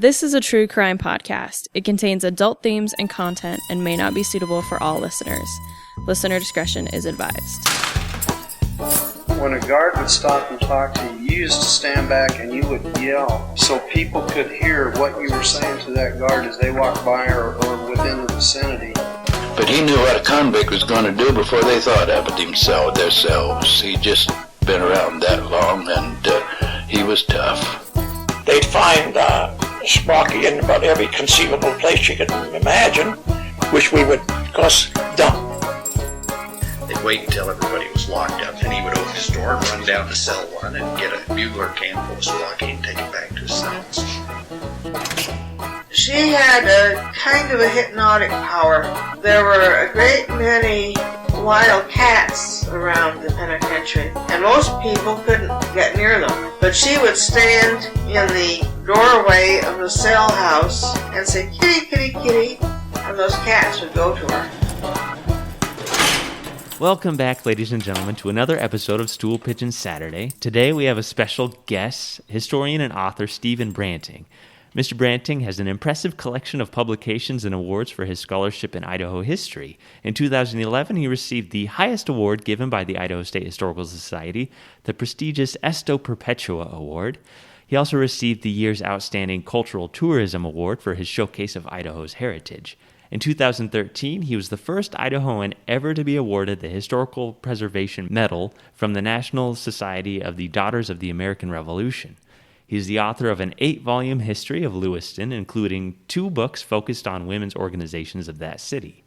This is a true crime podcast. It contains adult themes and content and may not be suitable for all listeners. Listener discretion is advised. When a guard would stop and talk to you, you used to stand back and you would yell so people could hear what you were saying to that guard as they walked by or within the vicinity. But he knew what a convict was going to do before they thought of it themselves. He'd just been around that long, and he was tough. They'd find Sprocky in about every conceivable place you could imagine, which we would, of course, dump. They'd wait until everybody was locked up, and he would open his door and run down to cell one and get a bugler can full of Sprocky and take it back to his cells. She had a kind of a hypnotic power. There were a great many wild cats around the penitentiary, and most people couldn't get near them. But she would stand in the doorway of the cell house and say, "Kitty, kitty, kitty," and those cats would go to her. Welcome back, ladies and gentlemen, to another episode of Stool Pigeon Saturday. Today we have a special guest, historian and author Steven Branting. Mr. Branting has an impressive collection of publications and awards for his scholarship in Idaho history. In 2011, he received the highest award given by the Idaho State Historical Society, the prestigious Esto Perpetua Award. He also received the year's Outstanding Cultural Tourism Award for his showcase of Idaho's heritage. In 2013, he was the first Idahoan ever to be awarded the Historical Preservation Medal from the National Society of the Daughters of the American Revolution. He is the author of an 8-volume history of Lewiston, including 2 books focused on women's organizations of that city.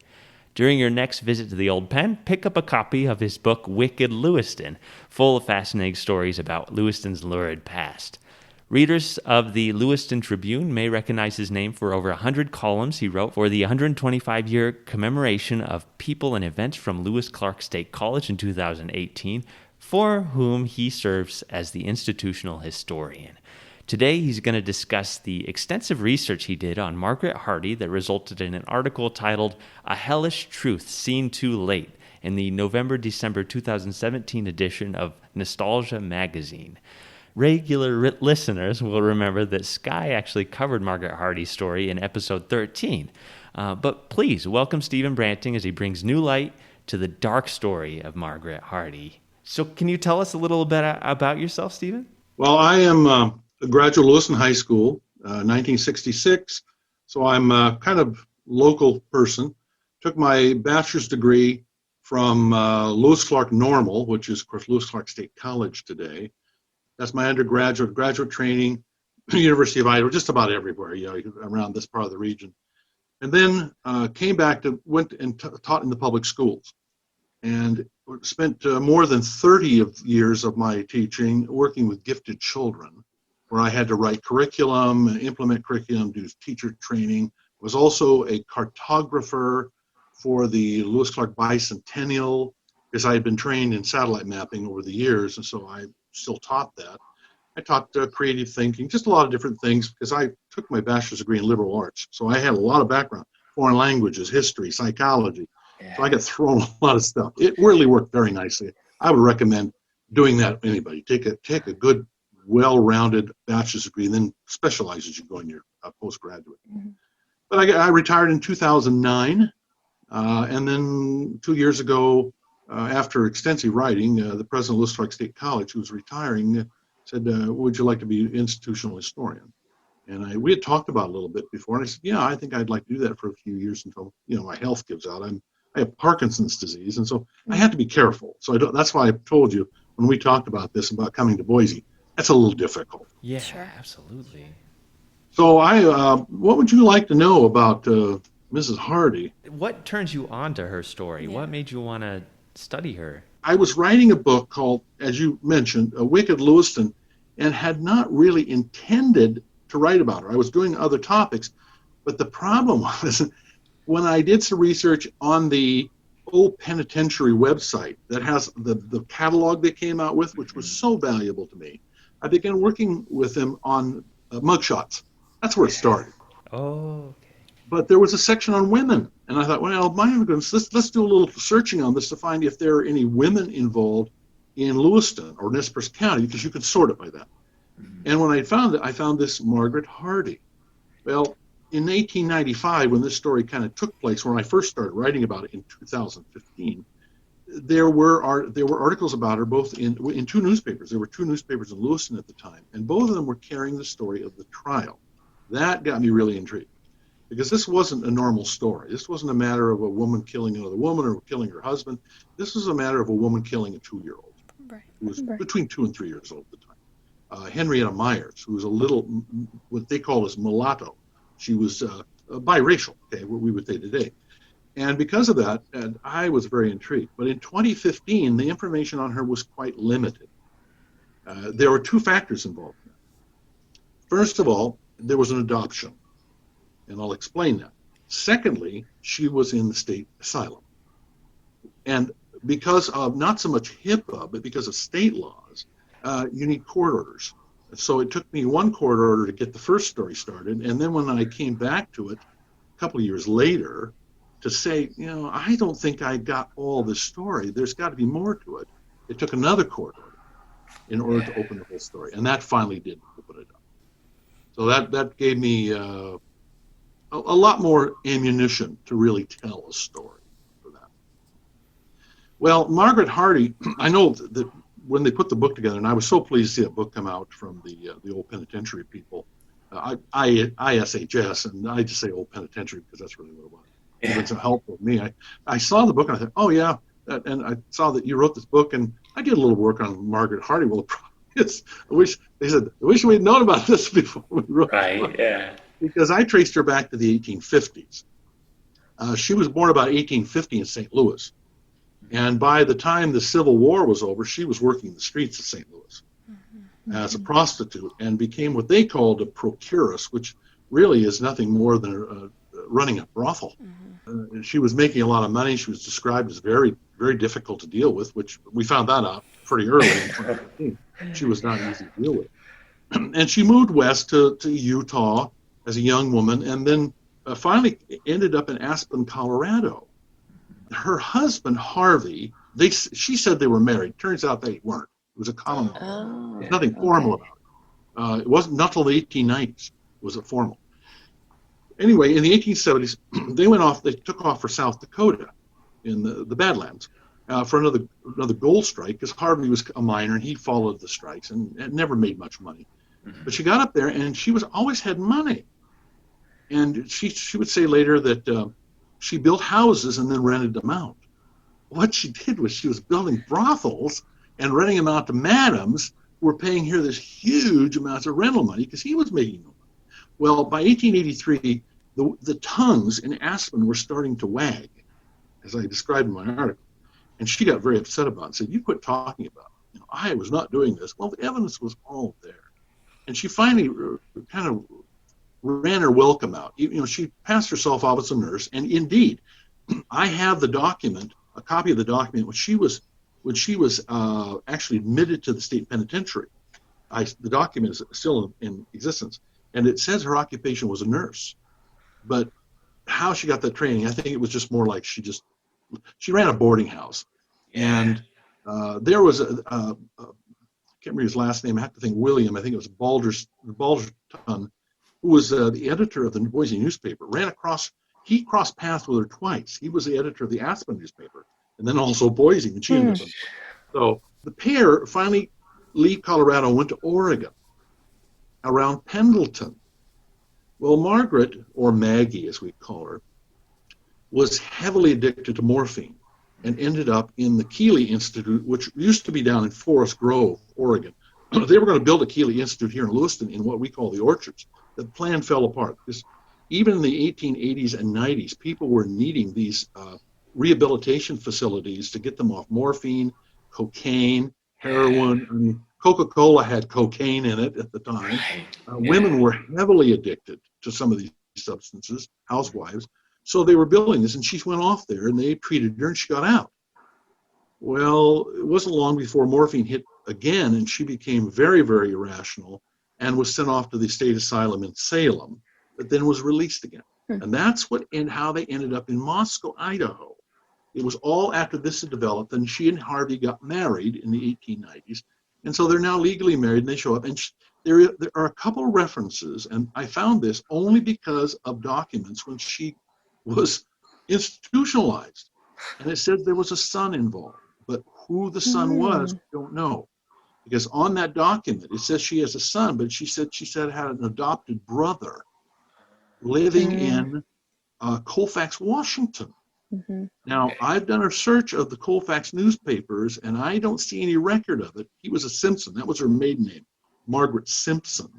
During your next visit to the Old Pen, pick up a copy of his book, Wicked Lewiston, full of fascinating stories about Lewiston's lurid past. Readers of the Lewiston Tribune may recognize his name for over 100 columns he wrote for the 125-year commemoration of people and events from Lewis Clark State College in 2018, for whom he serves as the institutional historian. Today, he's going to discuss the extensive research he did on Margaret Hardy that resulted in an article titled "A Hellish Truth Seen Too Late" in the November-December 2017 edition of Nostalgia magazine. Regular listeners will remember that Skye actually covered Margaret Hardy's story in episode 13. But please welcome Steven Branting as he brings new light to the dark story of Margaret Hardy. So can you tell us a little bit about yourself, Steven? Well, I am a graduate of Lewiston High School, 1966, so I'm a kind of local person. Took my bachelor's degree from Lewis Clark Normal, which is, of course, Lewis Clark State College today. That's my graduate training, University of Idaho, just about everywhere, around this part of the region. And then came back went and taught in the public schools. And spent more than 30 years of my teaching working with gifted children, where I had to write curriculum, implement curriculum, do teacher training. Was also a cartographer for the Lewis Clark Bicentennial, because I had been trained in satellite mapping over the years, and so I still taught that. I taught creative thinking, just a lot of different things, because I took my bachelor's degree in liberal arts, so I had a lot of background, foreign languages, history, psychology. So I got thrown a lot of stuff. It really worked very nicely. I would recommend doing that to anybody. Take a good, well-rounded bachelor's degree, and then specialize as you go in your postgraduate. Mm-hmm. But I retired in 2009, and then 2 years ago, after extensive writing, the president of Lewis Clark State College, who was retiring, said, "Would you like to be an institutional historian?" And we had talked about it a little bit before, and I said, "Yeah, I think I'd like to do that for a few years until my health gives out." I have Parkinson's disease, and so I had to be careful. So that's why I told you when we talked about this, about coming to Boise, that's a little difficult. Yeah, sure. Absolutely. So what would you like to know about Mrs. Hardy? What turns you on to her story? Yeah. What made you want to study her? I was writing a book called, as you mentioned, Wicked Lewiston, and had not really intended to write about her. I was doing other topics, but the problem was, when I did some research on the old penitentiary website that has the catalog they came out with, which was so valuable to me, I began working with them on mugshots. That's where it started. Oh, okay. But there was a section on women, and I thought, well, my goodness, let's do a little searching on this to find if there are any women involved in Lewiston or Nez Perce County, because you could sort it by that. Mm-hmm. And when I found it, I found this Margaret Hardy. Well, in 1895, when this story kind of took place, when I first started writing about it in 2015, there were articles about her both in two newspapers. There were two newspapers in Lewiston at the time, and both of them were carrying the story of the trial. That got me really intrigued, because this wasn't a normal story. This wasn't a matter of a woman killing another woman or killing her husband. This was a matter of a woman killing a 2-year-old, who was between 2 and 3 years old at the time. Henrietta Myers, who was a little, what they call as mulatto. She was biracial, okay, what we would say today. And because of that, I was very intrigued. But in 2015, the information on her was quite limited. There were two factors involved. First of all, there was an adoption, and I'll explain that. Secondly, she was in the state asylum. And because of not so much HIPAA, but because of state laws, you need court orders. So it took me one court order to get the first story started, and then when I came back to it a couple of years later to say, I don't think I got all this story. There's got to be more to it. It took another court order in order to open the whole story, and that finally did open it up. So that gave me a lot more ammunition to really tell a story for that. Well, Margaret Hardy, I know that when they put the book together, and I was so pleased to see that book come out from the old penitentiary people, ISHS, and I just say old penitentiary because that's really what it was. Yeah. It's helpful to me. I saw the book and I thought, oh yeah, and I saw that you wrote this book, and I did a little work on Margaret Hardy. Well, I wish we'd known about this before we wrote the book. Yeah. Because I traced her back to the 1850s. She was born about 1850 in St. Louis. And by the time the Civil War was over, she was working the streets of St. Louis as a prostitute and became what they called a procuress, which really is nothing more than running a brothel. She was making a lot of money. She was described as very, very difficult to deal with, which we found that out pretty early in 2015. She was not easy to deal with. And she moved west to Utah as a young woman, and then finally ended up in Aspen, Colorado. Her husband, Harvey, she said they were married. Turns out they weren't. It was a common law. There's nothing formal about it. It wasn't until the 1890s was it formal. Anyway, in the 1870s, they took off for South Dakota in the Badlands for another gold strike, because Harvey was a miner and he followed the strikes and never made much money. But she got up there and she always had money. And she would say later that she built houses and then rented them out. What she did was she was building brothels and renting them out to madams who were paying her this huge amounts of rental money because he was making no money. Well, by 1883, the tongues in Aspen were starting to wag, as I described in my article. And she got very upset about it and said, you quit talking about it. I was not doing this. Well, the evidence was all there. And she finally kind of ran her welcome out. She passed herself off as a nurse, and indeed, I have the document, a copy of the document when she was actually admitted to the state penitentiary. The document is still in existence, and it says her occupation was a nurse. But how she got that training, I think it was just more like she ran a boarding house, and there was I can't remember his last name. I have to think William. I think it was Balderton, who was the editor of the Boise newspaper. He crossed paths with her twice. He was the editor of the Aspen newspaper, and then also Boise, and she ended up. So the pair finally leave Colorado and went to Oregon, around Pendleton. Well, Margaret, or Maggie as we call her, was heavily addicted to morphine and ended up in the Keeley Institute, which used to be down in Forest Grove, Oregon. They were going to build a Keeley Institute here in Lewiston in what we call the Orchards. The plan fell apart because even in the 1880s and 90s, people were needing these rehabilitation facilities to get them off morphine, cocaine, heroin. I mean, Coca-Cola had cocaine in it at the time. Women were heavily addicted to some of these substances, housewives. So they were building this, and she went off there, and they treated her, and she got out. Well, it wasn't long before morphine hit again, and she became very, very irrational and was sent off to the state asylum in Salem, but then was released again. And that's how they ended up in Moscow, Idaho. It was all after this had developed, and she and Harvey got married in the 1890s. And so they're now legally married, and they show up. And there are a couple of references, and I found this only because of documents when she was institutionalized. And it said there was a son involved, but who the son was, we don't know. Because on that document, it says she has a son, but she said had an adopted brother living in Colfax, Washington. Now, I've done a search of the Colfax newspapers, and I don't see any record of it. He was a Simpson. That was her maiden name, Margaret Simpson.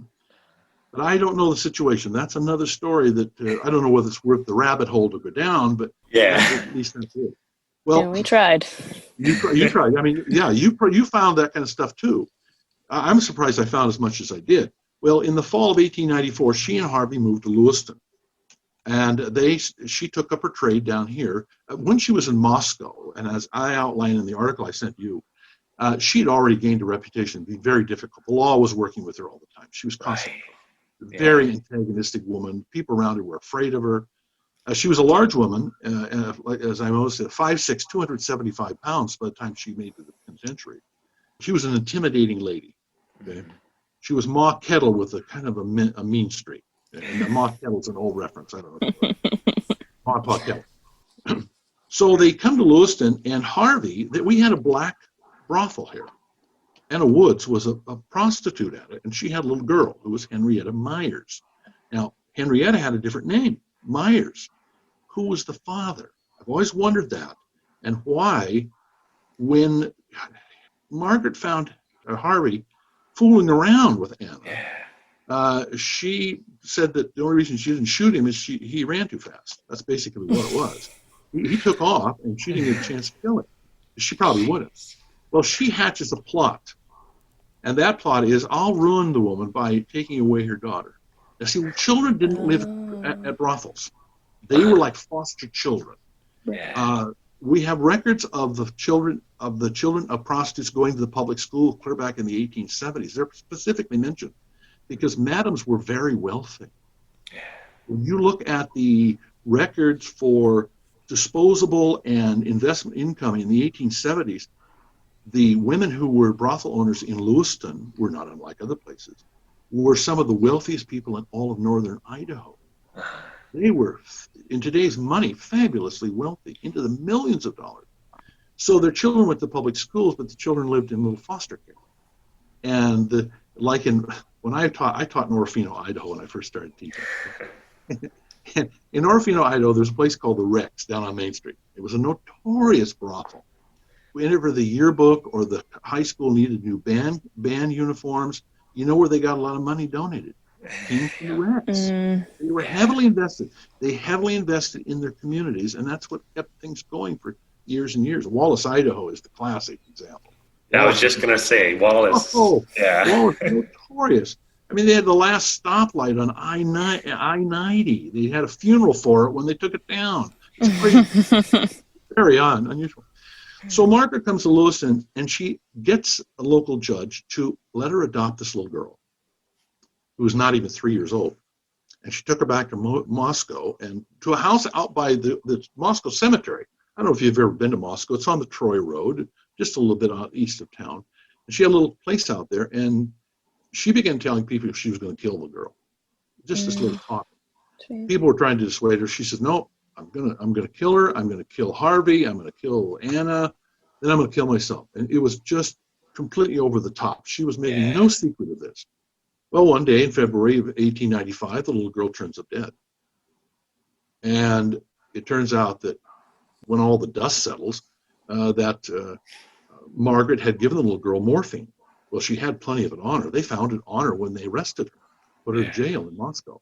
But I don't know the situation. That's another story that I don't know whether it's worth the rabbit hole to go down, but at least that's it. Well, we tried. You tried. I mean, yeah, you found that kind of stuff too. I'm surprised I found as much as I did. Well, in the fall of 1894, she and Harvey moved to Lewiston, and she took up her trade down here. When she was in Moscow, and as I outlined in the article I sent you, she had already gained a reputation to be very difficult. The law was working with her all the time. She was constantly a very antagonistic woman. People around her were afraid of her. She was a large woman, as I always said, 5'6", 275 pounds by the time she made it to the penitentiary. She was an intimidating lady. Okay? She was Ma Kettle with a kind of a mean streak. And Ma Kettle's an old reference. I don't know. Ma Kettle. So they come to Lewiston, and Harvey, we had a black brothel here. Anna Woods was a prostitute at it, and she had a little girl who was Henrietta Myers. Now, Henrietta had a different name, Myers. Who was the father? I've always wondered that, and why, when Margaret found Harvey fooling around with Anna, she said that the only reason she didn't shoot him is he ran too fast. That's basically what it was. He took off, and she didn't get a chance to kill him. She probably would have. Well, she hatches a plot, and that plot is, I'll ruin the woman by taking away her daughter. Now, see, children didn't live at brothels. They were like foster children. We have records of the children of prostitutes going to the public school clear back in the 1870s. They're specifically mentioned because madams were very wealthy. When you look at the records for disposable and investment income in the 1870s, the women who were brothel owners in Lewiston were not unlike other places, were some of the wealthiest people in all of northern Idaho. They were, in today's money, fabulously wealthy, into the millions of dollars. So their children went to public schools, but the children lived in little foster care. And when I taught in Orofino, Idaho, when I first started teaching. In Orofino, Idaho, there's a place called the Rex down on Main Street. It was a notorious brothel. Whenever the yearbook or the high school needed new band uniforms, you know where they got a lot of money donated? Came from the Rex. They were heavily invested. They heavily invested in their communities, and that's what kept things going for years and years. Wallace, Idaho is the classic example. I was just going to say, Wallace. Wallace, notorious. I mean, they had the last stoplight on I-90. They had a funeral for it when they took it down. It's crazy. Very unusual. So Margaret comes to Lewiston, and she gets a local judge to let her adopt this little girl who was not even 3 years old. And she took her back to Moscow and to a house out by the Moscow cemetery. I don't know if you've ever been to Moscow. It's on the Troy Road, just a little bit out east of town. And she had a little place out there, and she began telling people she was going to kill the girl. Just this little talk. People were trying to dissuade her. She says, no, I'm gonna kill her. I'm gonna kill Harvey. I'm gonna kill Anna. Then I'm gonna kill myself. And it was just completely over the top. She was making no secret of this. Well, one day in February of 1895, the little girl turns up dead. And it turns out that when all the dust settles, Margaret had given the little girl morphine. Well, she had plenty of it on her. They found it on her when they arrested her, put her in jail in Moscow.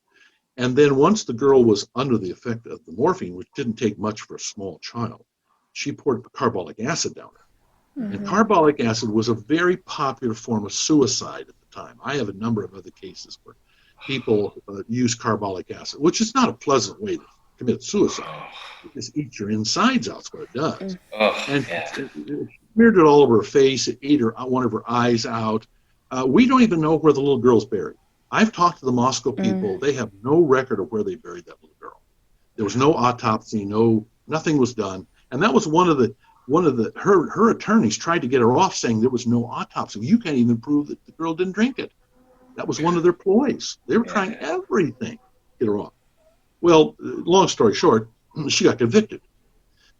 And then once the girl was under the effect of the morphine, which didn't take much for a small child, she poured carbolic acid down her. And carbolic acid was a very popular form of suicide at the time. I have a number of other cases where people use carbolic acid, which is not a pleasant way to commit suicide. It just eats your insides out, is what it does. It smeared it all over her face. It ate one of her eyes out. We don't even know where the little girl's buried. I've talked to the Moscow people. They have no record of where they buried that little girl. There was no autopsy. Nothing was done. And that was her attorneys tried to get her off, saying there was no autopsy. You can't even prove that the girl didn't drink it. That was one of their ploys. They were trying everything to get her off. Well, long story short, she got convicted,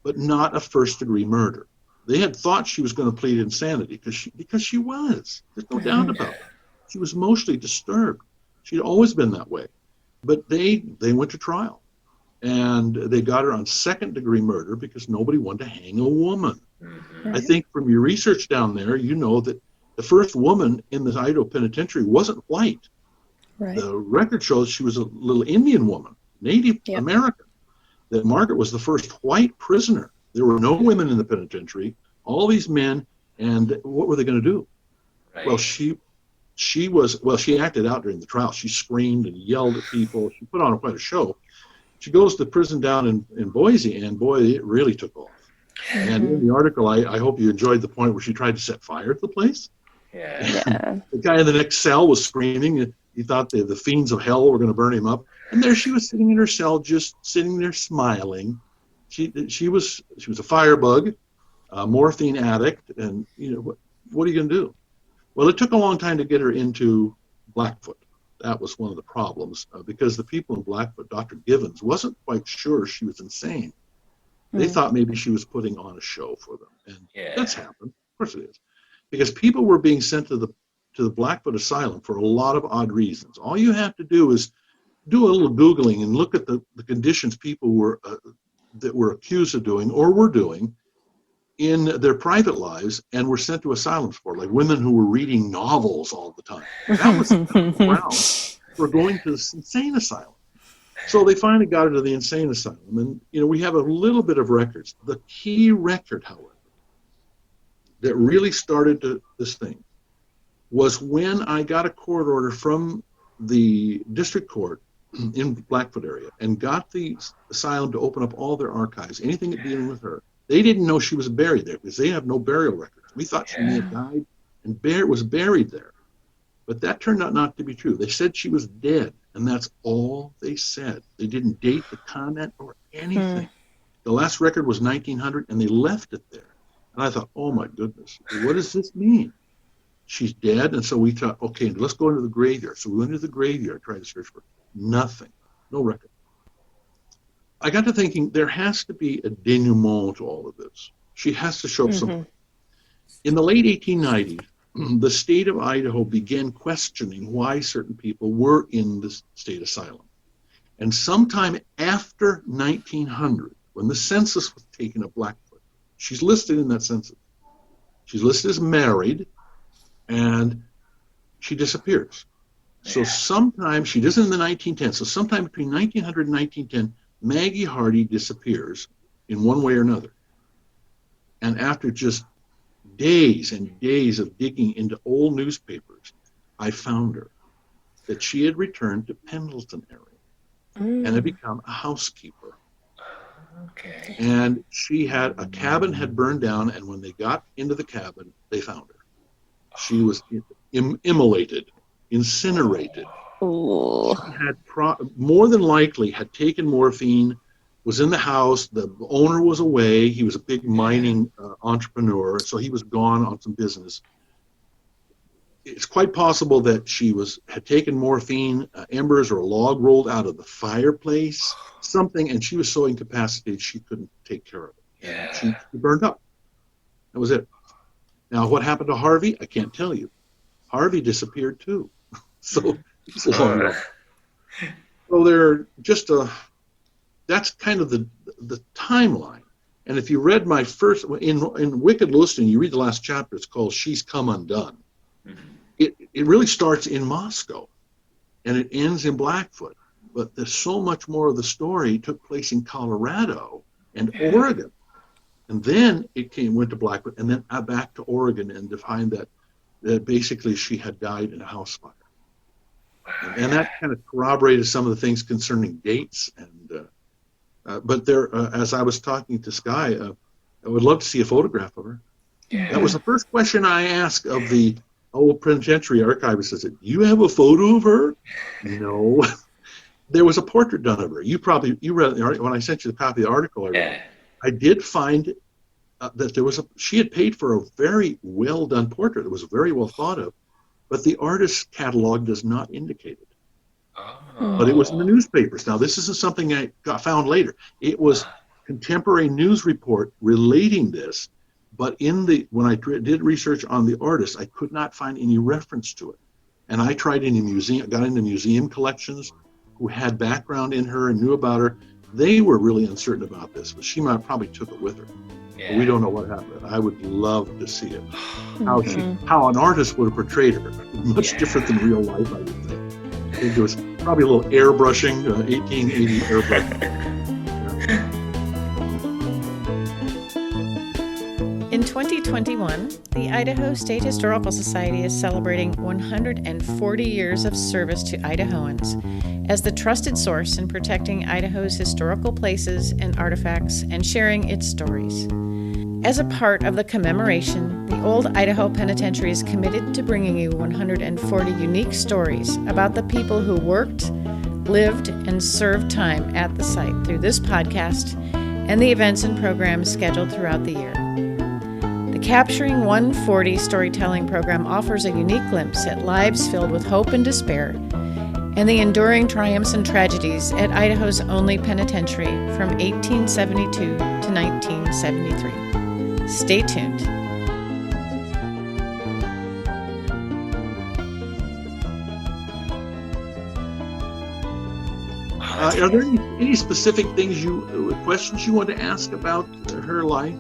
but not a first-degree murder. They had thought she was going to plead insanity because she was. There's no doubt about it. She was emotionally disturbed. She'd always been that way. But they went to trial, and they got her on second-degree murder because nobody wanted to hang a woman. I think from your research down there, you know that the first woman in the Idaho Penitentiary wasn't white. Right. The record shows she was a little Indian woman, Native American. That Margaret was the first white prisoner. There were no women in the penitentiary, all these men, and what were they going to do? Right. Well, she acted out during the trial. She screamed and yelled at people. She put on quite a show. She goes to prison down in Boise, and boy, it really took off. And in the article, I hope you enjoyed the point where she tried to set fire to the place. Yeah. The guy in the next cell was screaming. He thought the fiends of hell were going to burn him up. And there she was sitting in her cell, just sitting there smiling. She was a firebug, a morphine addict, and what are you going to do? Well, it took a long time to get her into Blackfoot. That was one of the problems because the people in Blackfoot, Dr. Givens, wasn't quite sure she was insane. They thought maybe she was putting on a show for them, and that's happened. Of course it is, because people were being sent to the Blackfoot Asylum for a lot of odd reasons. All you have to do is do a little Googling and look at the conditions people were that were accused of doing or were doing in their private lives and were sent to asylums for, like women who were reading novels all the time. That was the ground for going to this insane asylum. So they finally got her to the insane asylum, and we have a little bit of records. The key record, however, that really started this thing was when I got a court order from the district court in Blackfoot area and got the asylum to open up all their archives, anything dealing with her. They didn't know she was buried there because they have no burial records. We thought she may have died and was buried there. But that turned out not to be true. They said she was dead, and that's all they said. They didn't date the comment or anything. The last record was 1900, and they left it there. And I thought, oh my goodness, what does this mean? She's dead, and so we thought, okay, let's go into the graveyard. So we went into the graveyard, tried to search for her. Nothing, no record. I got to thinking there has to be a denouement to all of this. She has to show something. In the late 1890s, the state of Idaho began questioning why certain people were in the state asylum. And sometime after 1900, when the census was taken of Blackfoot, she's listed in that census. She's listed as married, and she disappears. So sometime, she does it in the 1910s, so sometime between 1900 and 1910, Maggie Hardy disappears in one way or another. And after just days and days of digging into old newspapers, I found her, that she had returned to Pendleton area and had become a housekeeper. Okay. And a cabin had burned down, and when they got into the cabin, they found her. She was immolated, incinerated. Ooh. She had more than likely had taken morphine, was in the house. The owner was away. He was a big mining entrepreneur, so he was gone on some business. It's quite possible that she had taken morphine, embers or a log rolled out of the fireplace, something, and she was so incapacitated she couldn't take care of it. Yeah. She burned up. That was it. Now, what happened to Harvey? I can't tell you. Harvey disappeared too. So it's a long way. So they're just that's kind of the timeline. And if you read my first, in Wicked Lewiston, you read the last chapter, it's called She's Come Undone. It really starts in Moscow and it ends in Blackfoot. But there's so much more of the story took place in Colorado and Oregon. And then it went to Blackfoot and then back to Oregon and to find that basically she had died in a house fire. And that kind of corroborated some of the things concerning dates. And but there, as I was talking to Skye, I would love to see a photograph of her. Yeah. That was the first question I asked of the old penitentiary archivist. I said, "Do you have a photo of her?" No. There was a portrait done of her. You read the article when I sent you the copy of the article. I did find that she had paid for a very well done portrait. It was very well thought of but the artist's catalog does not indicate it. Oh. But it was in the newspapers. Now, this isn't something I found later. It was contemporary news report relating this, but when I did research on the artist, I could not find any reference to it. And I tried got into museum collections who had background in her and knew about her. They were really uncertain about this, but she might probably took it with her. Yeah. But we don't know what happened. I would love to see it. How an artist would have portrayed her. Much different than real life, I would think. I think there was probably a little airbrushing, 1880 airbrushing. In 2021, the Idaho State Historical Society is celebrating 140 years of service to Idahoans as the trusted source in protecting Idaho's historical places and artifacts and sharing its stories. As a part of the commemoration, the Old Idaho Penitentiary is committed to bringing you 140 unique stories about the people who worked, lived, and served time at the site through this podcast and the events and programs scheduled throughout the year. The Capturing 140 storytelling program offers a unique glimpse at lives filled with hope and despair and the enduring triumphs and tragedies at Idaho's only penitentiary from 1872 to 1973. Stay tuned. Are there any specific questions you want to ask about her life?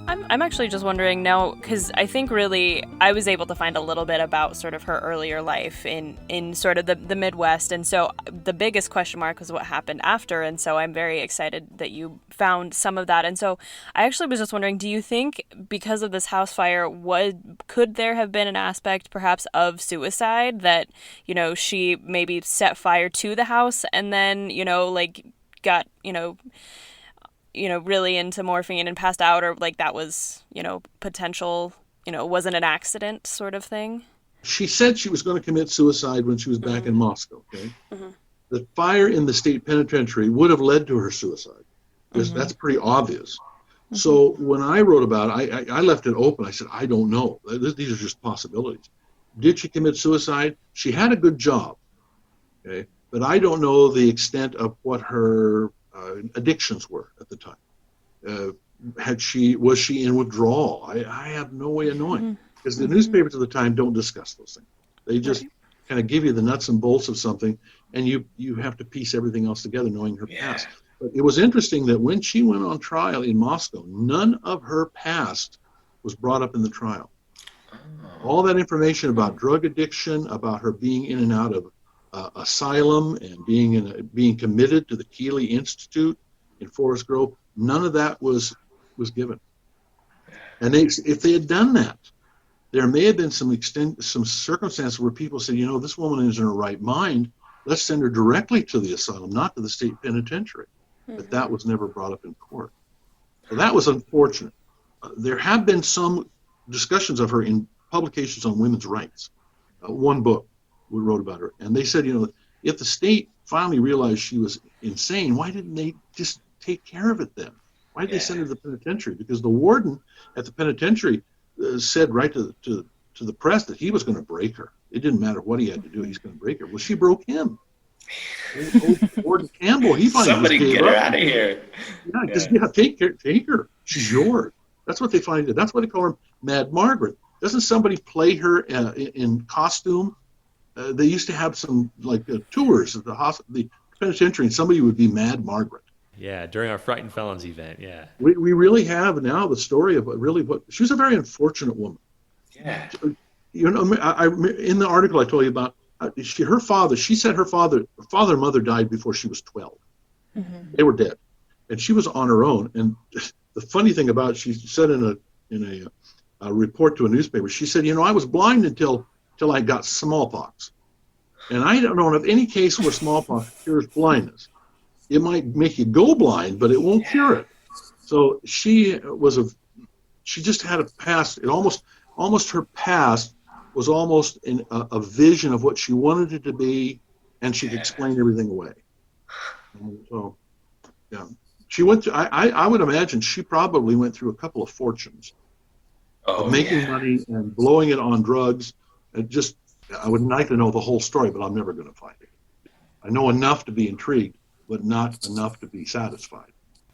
I'm actually just wondering now, because I think really I was able to find a little bit about sort of her earlier life in sort of the Midwest. And so the biggest question mark was what happened after. And so I'm very excited that you found some of that. And so I actually was just wondering, do you think because of this house fire, could there have been an aspect perhaps of suicide that, she maybe set fire to the house and then, got, really into morphine and passed out, or that was, potential, wasn't an accident sort of thing? She said she was going to commit suicide when she was back in Moscow, okay? Mm-hmm. The fire in the state penitentiary would have led to her suicide. Mm-hmm. That's pretty obvious. Mm-hmm. So when I wrote about it, I left it open. I said, I don't know. These are just possibilities. Did she commit suicide? She had a good job, okay? But I don't know the extent of what her addictions were at the time. Was she in withdrawal? I have no way of knowing, because the newspapers at the time don't discuss those things. They just kind of give you the nuts and bolts of something, and you have to piece everything else together, knowing her past. But it was interesting that when she went on trial in Moscow, none of her past was brought up in the trial. All that information about drug addiction, about her being in and out of asylum and being committed to the Keeley Institute in Forest Grove, none of that was given. And if they had done that, there may have been some circumstances where people said, this woman is in her right mind. Let's send her directly to the asylum, not to the state penitentiary. Mm-hmm. But that was never brought up in court. So that was unfortunate. There have been some discussions of her in publications on women's rights. One book we wrote about her, and they said, if the state finally realized she was insane, why didn't they just take care of it then? Why did they send her to the penitentiary? Because the warden at the penitentiary said right to the press that he was going to break her. It didn't matter what he had to do; he's going to break her. Well, she broke him. Warden Campbell, he finally somebody get her out of here. Take her. She's yours. That's what they find. That's why they call her Mad Margaret. Doesn't somebody play her in costume? They used to have some tours at the penitentiary, and somebody would be Mad Margaret. Yeah, during our Frightened Felons event. Yeah, we really have now the story of what she was a very unfortunate woman. Yeah, I in the article I told you about, her father. She said her father and mother died before she was 12. Mm-hmm. They were dead, and she was on her own. And the funny thing about it, she said in a report to a newspaper, she said, I was blind until I got smallpox. And I don't know of any case where smallpox cures blindness. It might make you go blind, but it won't cure it. So she just had a past. It almost her past was almost a vision of what she wanted it to be, and she could explain everything away. And so, yeah, she went to. I would imagine she probably went through a couple of fortunes of making money and blowing it on drugs I would like to know the whole story, but I'm never going to find it. I know enough to be intrigued, but not enough to be satisfied.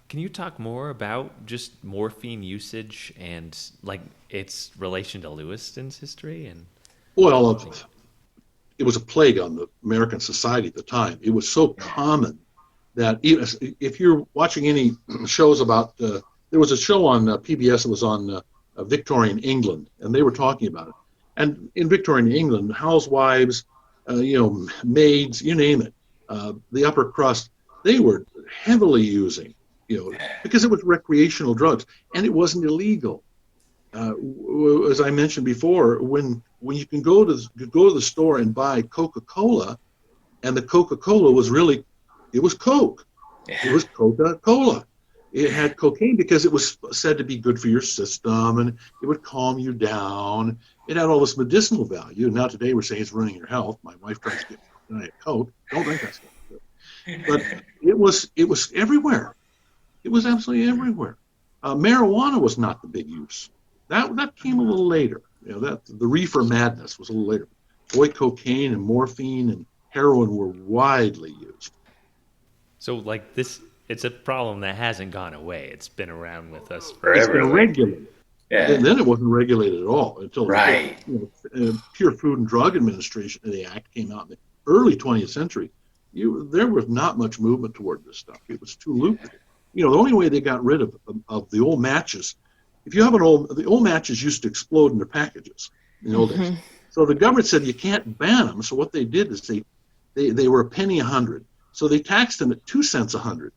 Can you talk more about just morphine usage and like its relation to Lewiston's history? Well, it was a plague on the American society at the time. It was so common that if you're watching any shows about, there was a show on PBS that was on Victorian England, and they were talking about it. And in Victorian England, housewives, maids, you name it, the upper crust, they were heavily using, because it was recreational drugs, and it wasn't illegal. As I mentioned before, when you can go to the store and buy Coca-Cola, and the Coca-Cola was it was Coke. It was Coca-Cola. It had cocaine because it was said to be good for your system, and it would calm you down. It had all this medicinal value. Now today we're saying it's ruining your health. My wife tries to get Diet Coke. Don't drink that stuff. But it was everywhere. It was absolutely everywhere. Marijuana was not the big use. That came a little later. The reefer madness was a little later. Boy, cocaine and morphine and heroin were widely used. So like this, it's a problem that hasn't gone away. It's been around with us forever. It's been regulated. Yeah. And then it wasn't regulated at all until Right. the Pure Food and Drug Administration, the Act came out in the early 20th century. There was not much movement toward this stuff. It was too lucrative. The only way they got rid of the old matches, if you have the old matches used to explode in their packages in the old days. So the government said you can't ban them. So what they did is they were a penny 100. So they taxed them at 2 cents 100,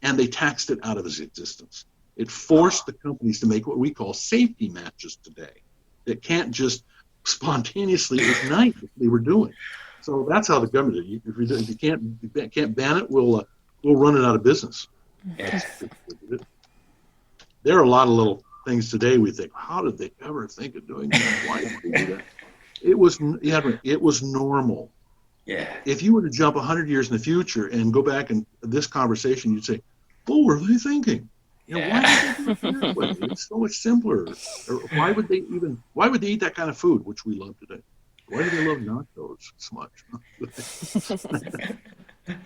and they taxed it out of its existence. It forced the companies to make what we call safety matches today. That can't just spontaneously ignite what they were doing. So that's how the government did it. If you can't ban it, we'll run it out of business. Yeah. There are a lot of little things today we think, how did they ever think of doing that? Why did they do that? It was normal. Yeah. If you were to jump 100 years in the future and go back in this conversation, you'd say, what were they thinking? Why did they do it that way? It's so much simpler. Or why would they eat that kind of food, which we love today? Why do they love nachos so much?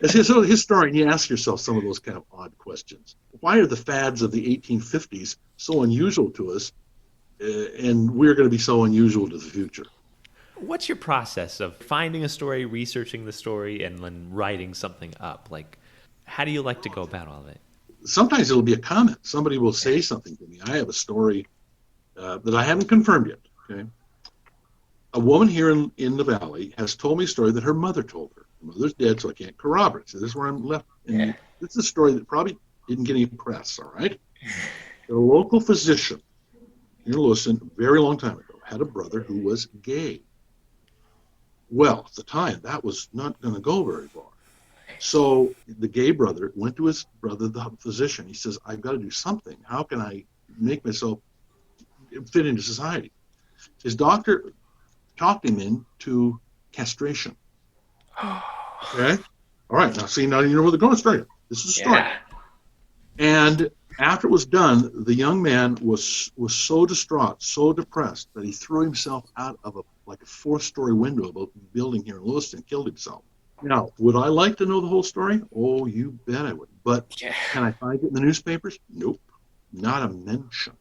As a historian, you ask yourself some of those kind of odd questions. Why are the fads of the 1850s so unusual to us, and we're going to be so unusual to the future? What's your process of finding a story, researching the story, and then writing something up? Like, how do you like to go about all that? Sometimes it'll be a comment. Somebody will say something to me. I have a story that I haven't confirmed yet. Okay, a woman here in the valley has told me a story that her mother told her. Her mother's dead, so I can't corroborate. So this is where I'm left. And this is a story that probably didn't get any press. All right, the local physician in Lewiston, a very long time ago, had a brother who was gay. Well, at the time, that was not going to go very far. So the gay brother went to his brother, the physician. He says, I've got to do something. How can I make myself fit into society? His doctor talked him into castration. Okay? All right. Now you know where they're going straight. This is a story. Yeah. And after it was done, the young man was so distraught, so depressed, that he threw himself out of a 4th-story window of a building here in Lewiston and killed himself. Now, would I like to know the whole story? Oh, you bet I would. But can I find it in the newspapers? Nope, not a mention.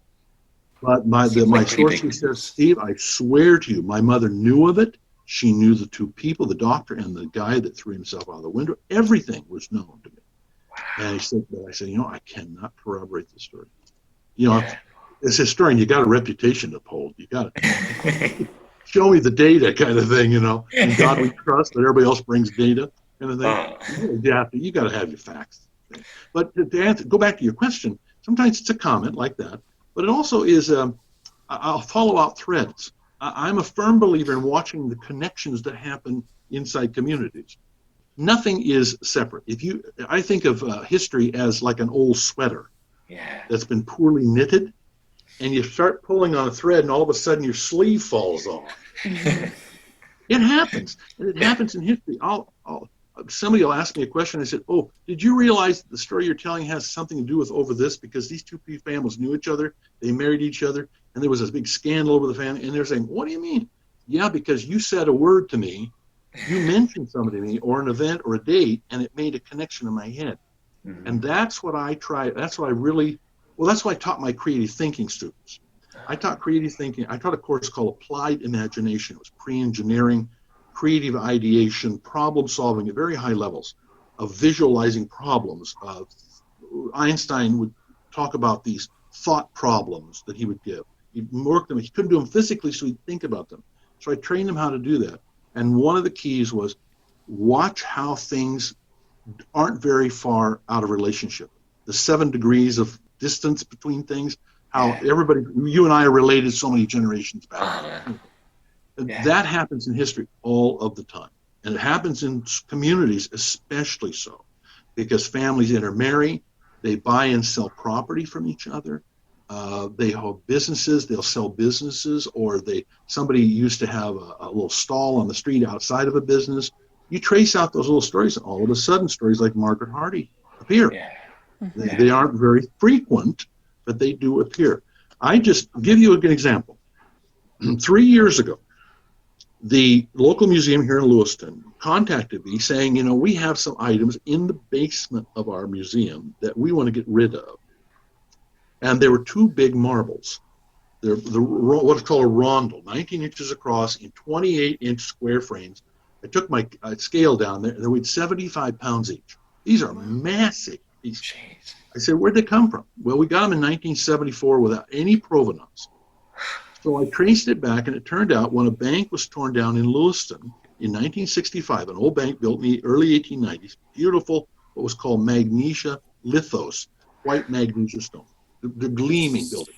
But my source says, Steve, I swear to you, my mother knew of it. She knew the 2 people, the doctor and the guy that threw himself out of the window. Everything was known to me. And I said, I cannot corroborate the story. As a historian, you got a reputation to uphold. You got to show me the data, kind of thing. In God we trust, but everybody else brings data, kind of thing. You got to have your facts. But to go back to your question, sometimes it's a comment like that, but it also is I'll follow out threads. I'm a firm believer in watching the connections that happen inside communities. Nothing is separate. I think of history as like an old sweater that's been poorly knitted, and you start pulling on a thread, and all of a sudden your sleeve falls off. It happens, and it happens in history. Somebody will ask me a question. I said, "Oh, did you realize that the story you're telling has something to do with over this? Because these 2 families knew each other, they married each other, and there was this big scandal over the family." And they're saying, "What do you mean?" Yeah, because you said a word to me, you mentioned somebody to me, or an event or a date, and it made a connection in my head. Mhm. And that's what I try. That's what I really, well, that's why I taught my creative thinking students. I taught creative thinking. I taught a course called Applied Imagination. It was pre-engineering, creative ideation, problem solving at very high levels of visualizing problems. Einstein would talk about these thought problems that he would give. He'd work them. He couldn't do them physically, so he'd think about them. So I trained him how to do that. And one of the keys was watch how things aren't very far out of relationship. The 7 degrees of distance between things, how everybody, you and I are related so many generations back. That happens in history all of the time. And it happens in communities especially so, because families intermarry, they buy and sell property from each other. They have businesses, they'll sell businesses, or somebody used to have a little stall on the street outside of a business. You trace out those little stories, and all of a sudden stories like Margaret Hardy appear. They aren't very frequent, but they do appear. I just give you an example. 3 years ago, the local museum here in Lewiston contacted me saying, we have some items in the basement of our museum that we want to get rid of. And there were 2 big marbles. They're what's called a rondel, 19 inches across in 28-inch square frames. I took my scale down there. They weighed 75 pounds each. These are massive pieces. Jeez. I said, where'd they come from? Well, we got them in 1974 without any provenance. So I traced it back, and it turned out when a bank was torn down in Lewiston in 1965, an old bank built in the early 1890s, beautiful, what was called magnesia lithos, white magnesia stone, the gleaming building.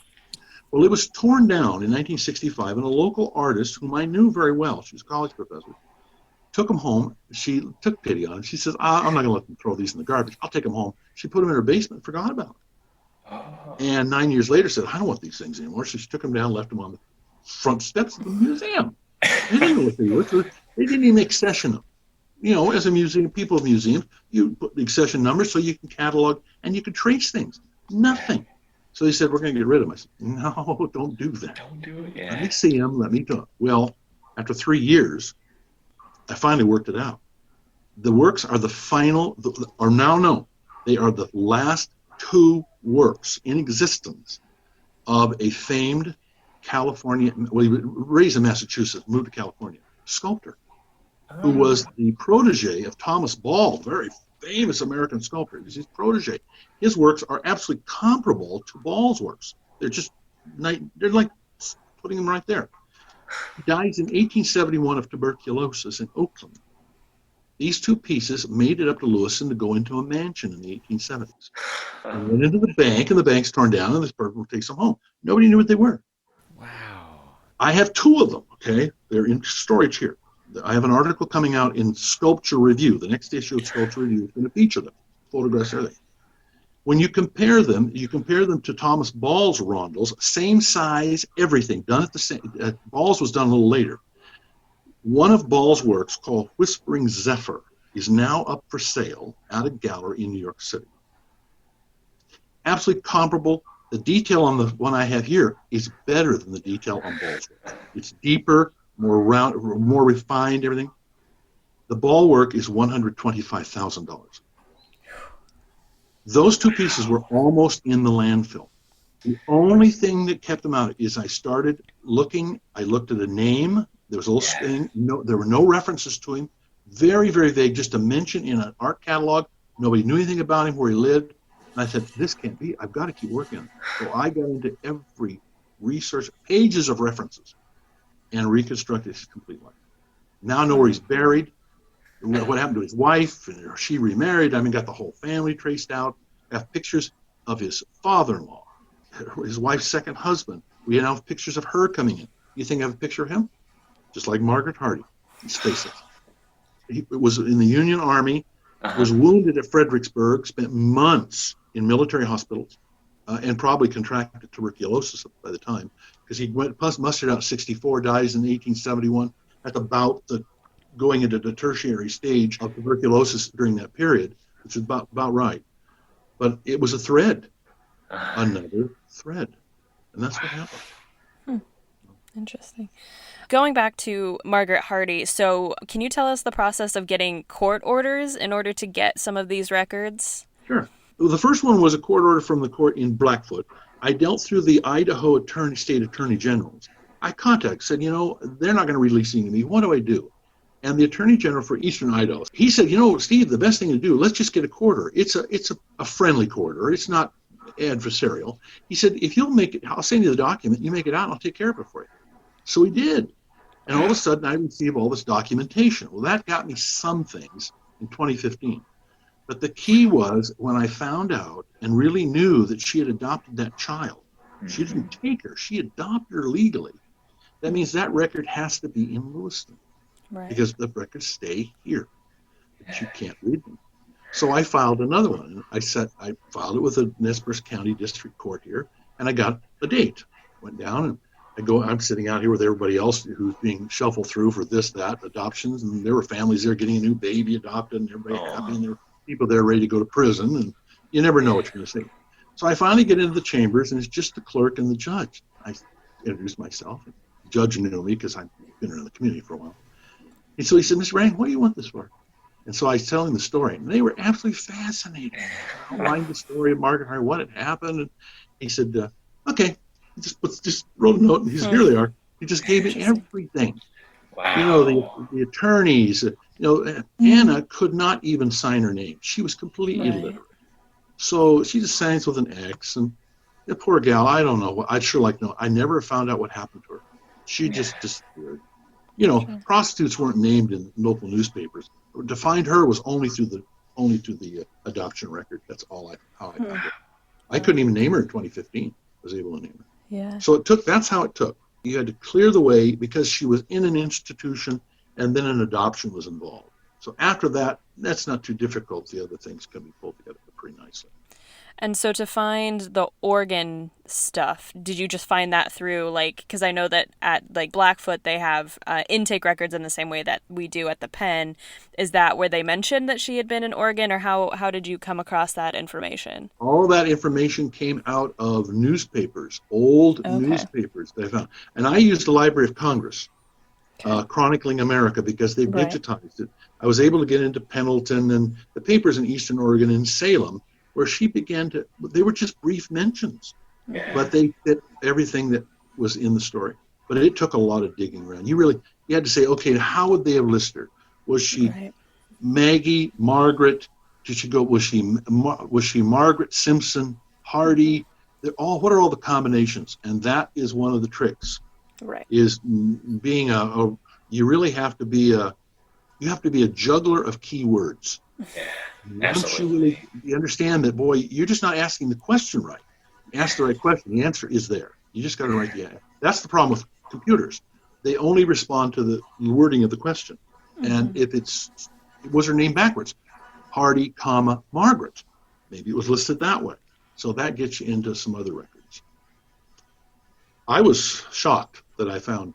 Well, it was torn down in 1965, and a local artist whom I knew very well, she was a college professor, took them home. She took pity on him. She says, I'm not going to let them throw these in the garbage. I'll take them home. She put them in her basement, forgot about them. And 9 years later said, I don't want these things anymore. So she took them down, left them on the front steps of the museum. They didn't know what they were. They didn't even accession them. As a museum, people of museums, you put the accession numbers so you can catalog and you can trace things. Nothing. So they said, we're going to get rid of them. I said, no, don't do that. Don't do it. Let me see them. Let me talk. Well, after 3 years, I finally worked it out. The works are are now known. They are the last 2 works in existence of a famed California, well, he was raised in Massachusetts, moved to California, sculptor, who was the protege of Thomas Ball, very famous American sculptor. He was his protege. His works are absolutely comparable to Ball's works. They're like putting them right there. He dies in 1871 of tuberculosis in Oakland. These 2 pieces made it up to Lewiston to go into a mansion in the 1870s. And went into the bank, and the bank's torn down, and this person takes them home. Nobody knew what they were. Wow. I have 2 of them, okay? They're in storage here. I have an article coming out in Sculpture Review. The next issue of Sculpture Review is going to feature them, photographs, everything. When you compare them to Thomas Ball's rondels, same size, everything, done at the same. Ball's was done a little later. One of Ball's works, called Whispering Zephyr, is now up for sale at a gallery in New York City. Absolutely comparable. The detail on the one I have here is better than the detail on Ball's work. It's deeper, more round, more refined, everything. The Ball work is $125,000. Those 2 pieces were almost in the landfill. The only thing that kept them out is I started looking. I looked at a name. There was a little thing. There were no references to him. Very, very vague. Just a mention in an art catalog. Nobody knew anything about him, where he lived. And I said, this can't be. I've got to keep working on it. So I got into every research, pages of references, and reconstructed his complete life. Now I know where he's buried, what happened to his wife, and she remarried. Got the whole family traced out. I have pictures of his father-in-law, his wife's second husband. We now have pictures of her coming in. You think I have a picture of him? Just like Margaret Hardy. He's faceless. He was in the Union Army, was wounded at Fredericksburg, spent months in military hospitals, and probably contracted tuberculosis by the time, because he mustered out 64, dies in 1871 at about going into the tertiary stage of tuberculosis during that period, which is about right. But it was a thread, another thread, and that's what happened. Interesting. Going back to Margaret Hardy, so can you tell us the process of getting court orders in order to get some of these records? Sure. Well, the first one was a court order from the court in Blackfoot. I dealt through the Idaho State Attorney Generals. I said, they're not going to release anything to me. What do I do? And the Attorney General for Eastern Idaho, he said, Steve, the best thing to do, let's just get a court order. It's a friendly court order. It's not adversarial. He said, if you'll make it, I'll send you the document, you make it out, and I'll take care of it for you. So he did. And all of a sudden, I received all this documentation. Well, that got me some things in 2015. But the key was when I found out and really knew that she had adopted that child. She didn't take her. She adopted her legally. That means that record has to be in Lewiston. Right. Because the records stay here. But you can't read them. So I filed another one. I filed it with the Nez Perce County District Court here, and I got a date. Went down, and I'm sitting out here with everybody else who's being shuffled through for this, that, adoptions, and there were families there getting a new baby adopted, and everybody happy, and there were people there ready to go to prison, and you never know what you're going to see. So I finally get into the chambers, and it's just the clerk and the judge. I introduced myself. The judge knew me because I've been around the community for a while. And so he said, Mr. Branting, what do you want this for? And so I was telling the story, and they were absolutely fascinated. I outlined the story of Margaret Hardy, what had happened, and he said, okay, just wrote a note, and he said, here they are. He just gave me everything. Wow. The attorneys, Anna could not even sign her name. She was completely illiterate. So she just signs with an X, and the poor gal, I don't know. I'd sure like to know. I never found out what happened to her. She just disappeared. Prostitutes weren't named in local newspapers. To find her was only through the adoption record. That's how I found her. I couldn't even name her in 2015. I was able to name her. Yeah. So that's how it took. You had to clear the way because she was in an institution, and then an adoption was involved. So after that, that's not too difficult. The other things can be pulled together pretty nicely. And so to find the organ stuff, did you just find that through, because I know that at, Blackfoot, they have intake records in the same way that we do at the Penn. Is that where they mentioned that she had been in Oregon, or how did you come across that information? All that information came out of newspapers, old newspapers they found. And I used the Library of Congress, Chronicling America, because they digitized it. I was able to get into Pendleton and the papers in Eastern Oregon and Salem, where she they were just brief mentions, but they fit everything that was in the story. But it took a lot of digging around. You had to say, okay, how would they have listed her? Was she Maggie, Margaret? Was she Margaret, Simpson, Hardy? What are all the combinations? And that is one of the tricks. Right. Is being you really have to be a juggler of keywords. Once you understand that, boy, you're just not asking the question right. Ask the right question. The answer is there. You just got to write the answer. That's the problem with computers. They only respond to the wording of the question. And if was her name backwards, Hardy, comma, Margaret, maybe it was listed that way. So that gets you into some other records. I was shocked that I found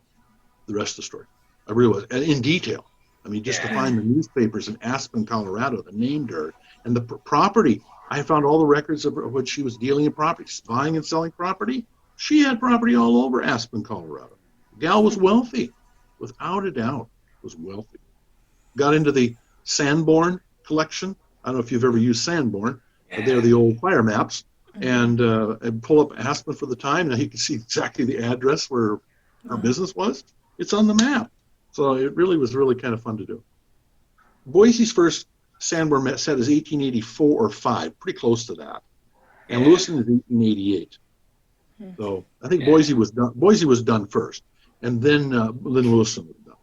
the rest of the story. I really was, and in detail. I mean, just to find the newspapers in Aspen, Colorado that named her, and the property. I found all the records of when she was dealing in property, buying and selling property. She had property all over Aspen, Colorado. The gal was wealthy, without a doubt, was wealthy. Got into the Sanborn collection. I don't know if you've ever used Sanborn, but they're the old fire maps. And pull up Aspen for the time. Now you can see exactly the address where her business was. It's on the map. So it really was kind of fun to do. Boise's first Sanborn set is 1884 or 5, pretty close to that. And Lewiston is 1888. So I think Boise was done first, and then Lewiston was done.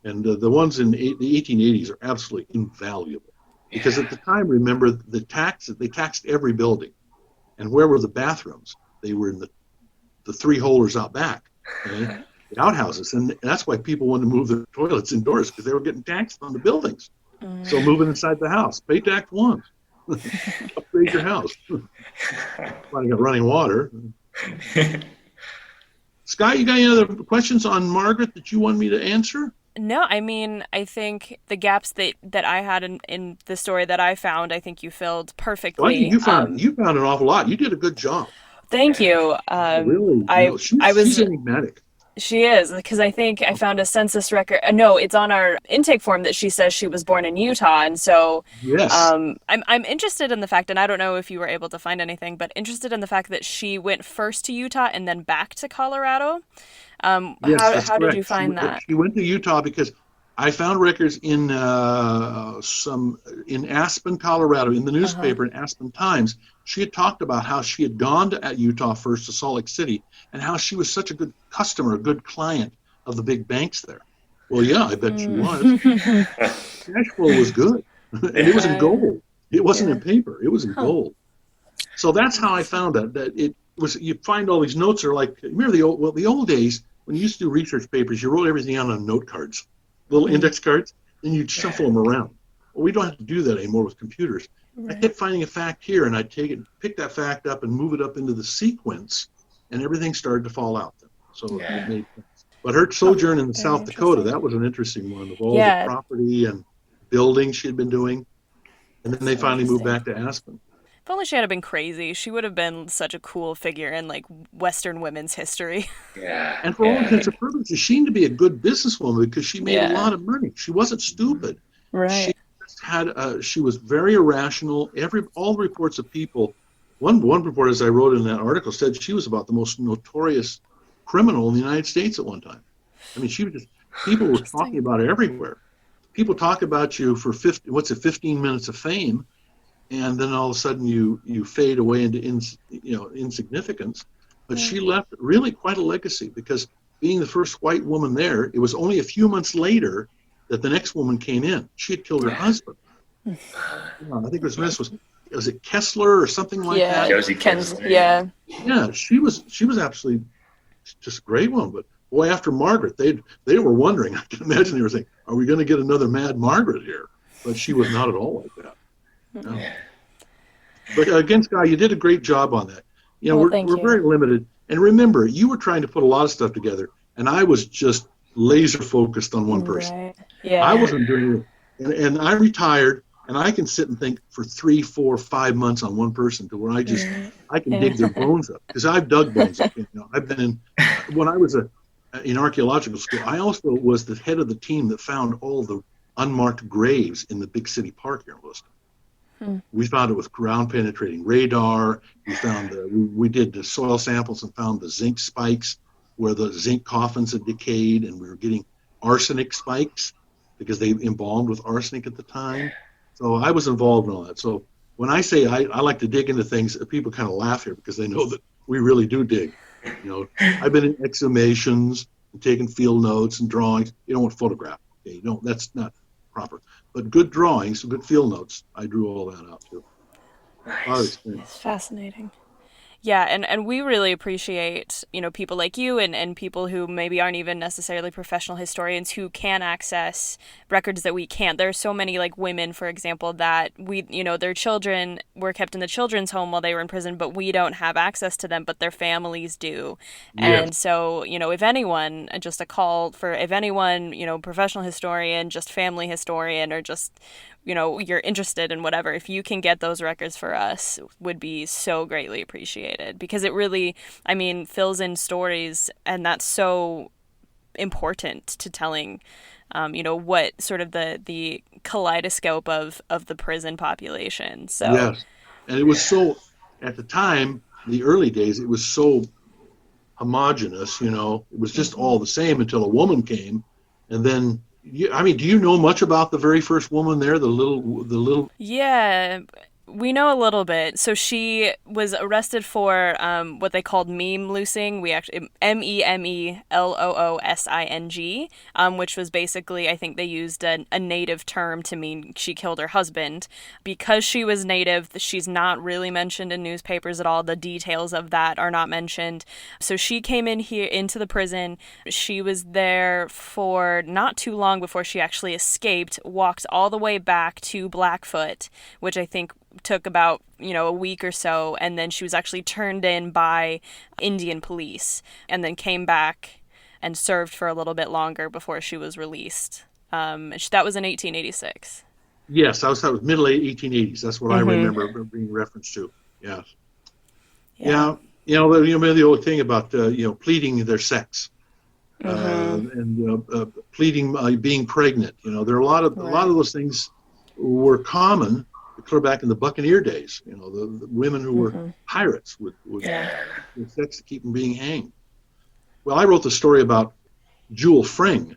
And the ones in the 1880s are absolutely invaluable because at the time, remember, they taxed every building, and where were the bathrooms? They were in the three holers out back. Okay? The outhouses, and that's why people wanted to move their toilets indoors because they were getting taxed on the buildings. So moving inside the house, pay tax once, upgrade your house. Finally got running water. Skye, you got any other questions on Margaret that you want me to answer? No, I mean, I think the gaps that I had in the story that I found, I think you filled perfectly. Well, you found an awful lot. You did a good job. Thank you. Really, she's enigmatic. She is, because I think I found a census record. No, it's on our intake form that she says she was born in Utah, and so Yes. I'm interested in the fact, and I don't know if you were able to find anything, but interested in the fact that she went first to Utah and then back to Colorado. Yes, How did you correct. find that? She went to Utah because I found records in Aspen, Colorado, in the newspaper in Aspen Times. She had talked about how she had gone to Utah first to Salt Lake City, and how she was such a good customer, a good client of the big banks there. Well, yeah, I bet she was. Cash flow was good, and it was in gold. It wasn't in paper; it was in gold. So that's how I found that it was. You find all these notes are like, remember the old days when you used to do research papers, you wrote everything out on note cards, little index cards, and you'd shuffle them around. Well, we don't have to do that anymore with computers. I kept finding a fact here, and I'd pick that fact up and move it up into the sequence, and everything started to fall out then. So it made sense. But her sojourn in South Dakota, that was an interesting one, of all the property and buildings she had been doing. And then they finally moved back to Aspen. If only she had been crazy, she would have been such a cool figure in like Western women's history. Yeah. And for all intents and purposes, she seemed to be a good businesswoman because she made a lot of money. She wasn't stupid. Right. She was very irrational. All the reports of people, one report, as I wrote in that article, said she was about the most notorious criminal in the United States at one time. I mean, people were talking about her everywhere. People talk about you for 15 minutes of fame, and then all of a sudden you fade away into insignificance. But she left really quite a legacy, because being the first white woman there, it was only a few months later that the next woman came in. She had killed her husband. I think was it Kessler or something like that? Josie Kessler. Yeah, she was absolutely just a great one. But boy, after Margaret, they were wondering. I can imagine they were saying, "Are we going to get another Mad Margaret here?" But she was not at all like that. No. But again, Skye, you did a great job on that. We're very limited. And remember, you were trying to put a lot of stuff together, and I was just laser focused on one person. Right. Yeah. I wasn't doing it, and I retired, and I can sit and think for 3, 4, 5 months on one person, to where I can dig their bones up, because I've dug bones up. I've been when I was in archaeological school, I also was the head of the team that found all the unmarked graves in the big city park here in Lewiston. We found it with ground penetrating radar. We did the soil samples and found the zinc spikes where the zinc coffins had decayed, and we were getting arsenic spikes because they embalmed with arsenic at the time. So I was involved in all that. So when I say I like to dig into things, people kind of laugh here, because they know that we really do dig. I've been in exhumations and taken field notes and drawings. You don't want to photograph. Okay, that's not proper. But good drawings, good field notes, I drew all that out too. Nice. It's fascinating. Yeah, and we really appreciate, people like you and people who maybe aren't even necessarily professional historians who can access records that we can't. There are so many, like women, for example, that their children were kept in the children's home while they were in prison, but we don't have access to them, but their families do. Yes. And so, if anyone, just a call for, if anyone, professional historian, just family historian, or just you're interested in whatever, if you can get those records for us, would be so greatly appreciated, because it really, fills in stories, and that's so important to telling, what sort of the kaleidoscope of the prison population. So yes, and it was so, at the time, the early days, it was so homogenous, it was just all the same until a woman came, and then. Do you know much about the very first woman there, the little? Yeah, we know a little bit. So she was arrested for what they called meme loosing. MEMELOOSING, which was basically, I think they used a native term to mean she killed her husband. Because she was native, she's not really mentioned in newspapers at all. The details of that are not mentioned. So she came into the prison. She was there for not too long before she actually escaped, walked all the way back to Blackfoot, which I think took about a week or so, and then she was actually turned in by Indian police, and then came back and served for a little bit longer before she was released. That was in 1886. Yes, that was middle 1880s. That's what I remember being referenced to. Yes. Yeah. The old thing about pleading their sex. and pleading being pregnant. There are a lot of those things were common clear back in the Buccaneer days. The women who were pirates would sex to keep them being hanged. Well, I wrote the story about Jewel Fring,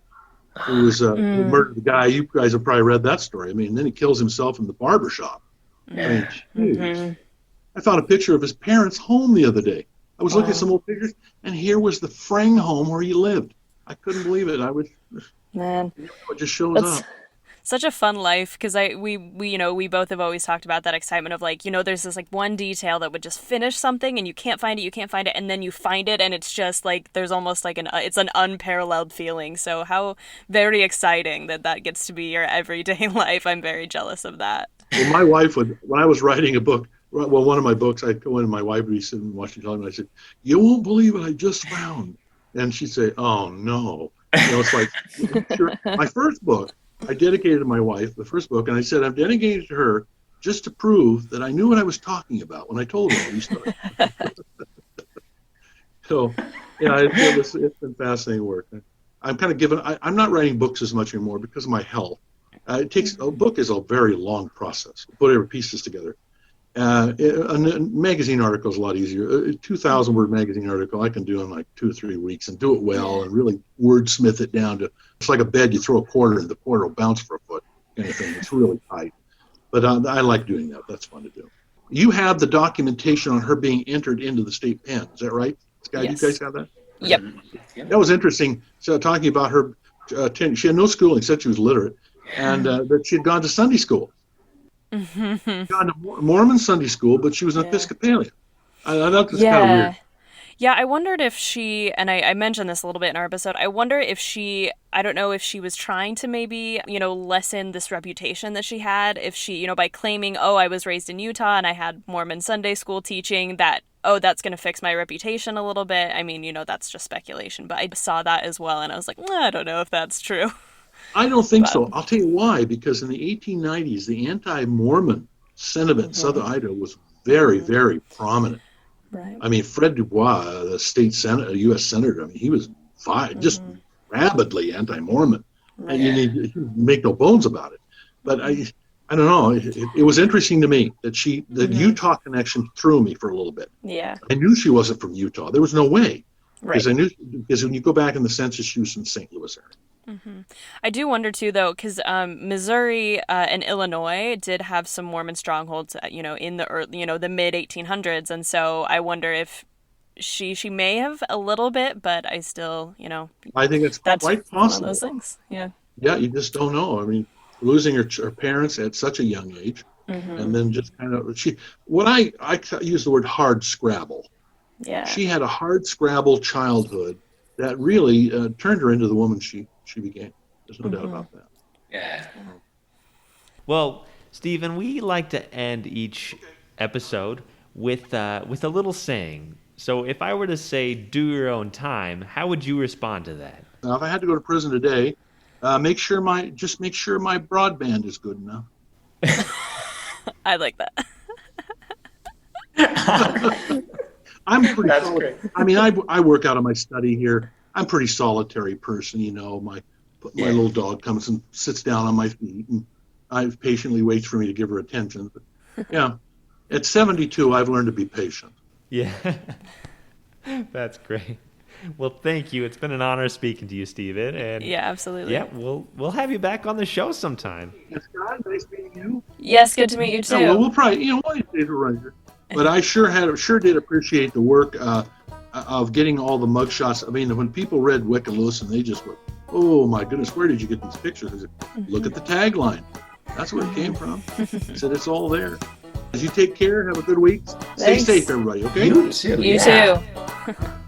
who was who murdered the guy. You guys have probably read that story. I mean, then he kills himself in the barber shop. I found a picture of his parents' home the other day. I was looking at some old pictures, and here was the Fring home where he lived. I couldn't believe it. It just shows up. Such a fun life, because we both have always talked about that excitement of there's this one detail that would just finish something and you can't find it, and then you find it and it's just there's almost it's an unparalleled feeling. So how very exciting that gets to be your everyday life. I'm very jealous of that. Well, my wife would, when I was writing a book, one of my books, I'd go in and my wife would be sitting and watching television, and I said, "You won't believe what I just found," and she'd say, "Oh no." It's like my first book I dedicated to my wife, the first book, and I said, I'm dedicated to her just to prove that I knew what I was talking about when I told her all these stories. So, it's been fascinating work. I'm kind of I'm not writing books as much anymore because of my health. A book is a very long process. Put every pieces together. A magazine article is a lot easier. A 2,000-word magazine article I can do in 2 or 3 weeks and do it well and really wordsmith it down to, it's like a bed, you throw a quarter and the quarter will bounce for a foot kind of thing. It's really tight. But I like doing that. That's fun to do. You have the documentation on her being entered into the state pen. Is that right? Skye, yes. You guys have that? Yep. That was interesting. So talking about her, she had no schooling, said she was literate, and that she had gone to Sunday school. Gone to Mormon Sunday school, but she was an Episcopalian. I thought that was kind of weird. Yeah, I wondered if she, and I mentioned this a little bit in our episode, I wonder if she, I don't know if she was trying to maybe, lessen this reputation that she had, if she, by claiming, I was raised in Utah and I had Mormon Sunday school teaching, that, that's going to fix my reputation a little bit. I mean, that's just speculation, but I saw that as well, and I was like, I don't know if that's true. I don't think so. I'll tell you why, because in the 1890s, the anti-Mormon sentiment in Southern Idaho was very, very prominent. Right. I mean, Fred Dubois, the state senator, U.S. senator, he was just rabidly anti-Mormon. Right. And you make no bones about it. But I don't know. It was interesting to me that the Utah connection threw me for a little bit. Yeah. I knew she wasn't from Utah. There was no way. Right. Because when you go back in the census, she was from St. Louis area. I do wonder too, though, because Missouri and Illinois did have some Mormon strongholds, in the early, the mid 1800s, and so I wonder if she may have a little bit, but I still, I think it's quite possible. One of those things, yeah. Yeah, you just don't know. I mean, losing her parents at such a young age, and then just kind of I use the word hard scrabble. Yeah. She had a hard scrabble childhood that really turned her into the woman she became. There's no doubt about that. Yeah. Well, Steven, we like to end each episode with a little saying. So if I were to say, do your own time, how would you respond to that? Now, if I had to go to prison today, make sure my broadband is good enough. I like that. I'm pretty That's solid. great. I mean, I work out of my study here. I'm a pretty solitary person, My little dog comes and sits down on my feet, and patiently waits for me to give her attention. But at 72, I've learned to be patient. Yeah, that's great. Well, thank you. It's been an honor speaking to you, Steven. And yeah, absolutely. Yeah, we'll have you back on the show sometime. Yes, God, nice meeting you. Yes, good to meet you too. Yeah, well, we'll probably, one day to run here. But I sure did appreciate the work of getting all the mugshots. I mean, when people read Wicked Lewiston, they just went, "Oh my goodness, where did you get these pictures?" I said, "Look at the tagline. That's where it came from." I said, "It's all there." As you take care, have a good week. Stay safe, everybody. Okay. You too. You too.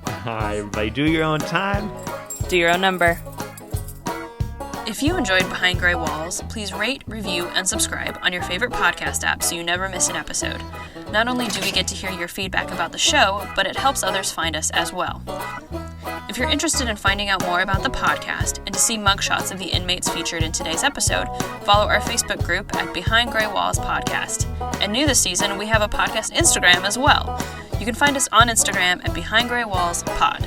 Hi, everybody. Do your own time. Do your own number. If you enjoyed Behind Gray Walls, please rate, review, and subscribe on your favorite podcast app so you never miss an episode. Not only do we get to hear your feedback about the show, but it helps others find us as well. If you're interested in finding out more about the podcast and to see mugshots of the inmates featured in today's episode, follow our Facebook group at Behind Gray Walls Podcast. And new this season, we have a podcast Instagram as well. You can find us on Instagram at Behind Gray Walls Pod.